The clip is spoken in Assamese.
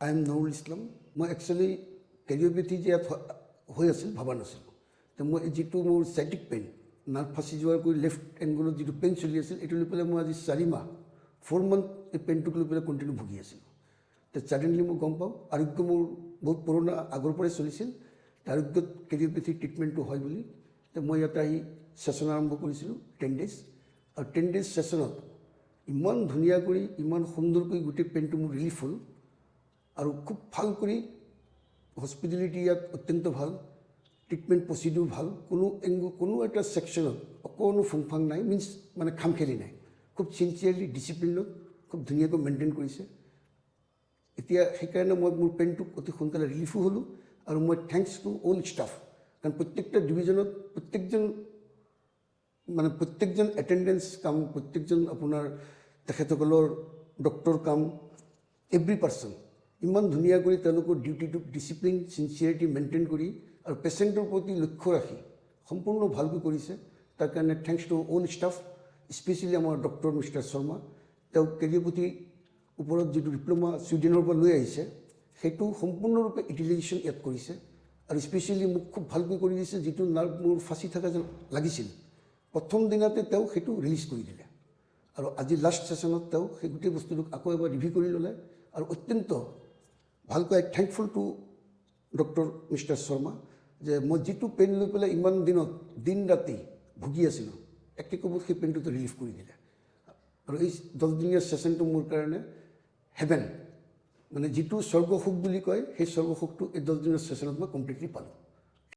I am Nurul Islam. মই একচুৱেলি কেৰিঅ'পেথি যে ইয়াত হৈ আছিল ভবা নাছিলোঁ। তো মই যিটো মোৰ চাইটিক পেইন, নাৰ্ভ ফাঁচি যোৱাৰ কৰি লেফ্ট এংগুলত যিটো পেইন চলি আছিল, এইটো লৈ পেলাই মই আজি 4 মাহ 4 মান্থ এই পেইনটোক লৈ পেলাই কণ্টিনিউ ভুগি আছিলোঁ। তো ছাডেনলি মই গম পাওঁ আৰোগ্য মোৰ বহুত পুৰণা আগৰ পৰাই চলিছিল, আৰোগ্যত কেৰিঅ'পেথি ট্ৰিটমেণ্টটো হয় বুলি। তো মই ইয়াতে আহি ছেশ্যন আৰম্ভ কৰিছিলোঁ 10 ডেজ, আৰু 10 ডেজ ছেশ্যনত ইমান ধুনীয়া কৰি ইমান সুন্দৰকৈ গোটেই পেইনটো মোৰ ৰিলিফ হ'ল, আৰু খুব ভাল কৰি হস্পিটেলিটি ইয়াত অত্যন্ত ভাল, ট্ৰিটমেণ্ট প্ৰচিডিউৰ ভাল, কোনো এটা ছেকশ্যনত অকণো ফুংফাং নাই, মিনছ মানে খামখেলি নাই। খুব চিনচিয়াৰলি ডিচিপ্লিনত খুব ধুনীয়াকৈ মেইনটেইন কৰিছে। এতিয়া সেইকাৰণে মই মোৰ পেইনটোক অতি সোনকালে ৰিলিফো হ'লোঁ, আৰু মই থেংকছ টু অল ষ্টাফ, কাৰণ প্ৰত্যেকটা ডিভিজনত প্ৰত্যেকজন এটেণ্ডেঞ্চ কাম, প্ৰত্যেকজন আপোনাৰ তেখেতসকলৰ ডক্টৰ কাম, এভৰি পাৰ্চন ইমান ধুনীয়া কৰি তেওঁলোকৰ ডিউটিটোক ডিচিপ্লিন চিনচিয়াৰিটি মেইনটেইন কৰি আৰু পেচেণ্টৰ প্ৰতি লক্ষ্য ৰাখি সম্পূৰ্ণ ভালকৈ কৰিছে। তাৰ কাৰণে thanks to all staff, specially আমাৰ ডক্টৰ মিষ্টাৰ শৰ্মা। তেওঁ কেৰিঅ'পেথিৰ ওপৰত যিটো ডিপ্ল'মা ছুইডেনৰ পৰা লৈ আহিছে, সেইটো সম্পূৰ্ণৰূপে ইউটিলাইজেশ্যন ইয়াত কৰিছে, আৰু স্পেচিয়েলি মোক খুব ভালকৈ কৰি দিছে। যিটো নাৰ্ভ মোৰ ফাঁচি থকা যেন লাগিছিল, প্ৰথম দিনাতে তেওঁ সেইটো ৰিলিজ কৰি দিলে, আৰু আজি লাষ্ট ছেশ্যনত তেওঁ সেই গোটেই বস্তুটোক আকৌ এবাৰ ৰিভিউ কৰি ল'লে, আৰু অত্যন্ত ভালকৈ thankful to doctor mister Sharma, যে মই যিটো পেইন লৈ পেলাই ইমান দিনত দিন ৰাতি ভুগি আছিলোঁ, একে কোবত সেই পেইনটোতো ৰিলিফ কৰি দিলে। আৰু এই 10 দিনীয়া ছেশ্যনটো মোৰ কাৰণে হেভেন, মানে যিটো স্বৰ্গ সুখ বুলি কয়, সেই স্বৰ্গ সুখটো এই 10 দিনৰ ছেশ্যনত মই কমপ্লিটলি পালোঁ।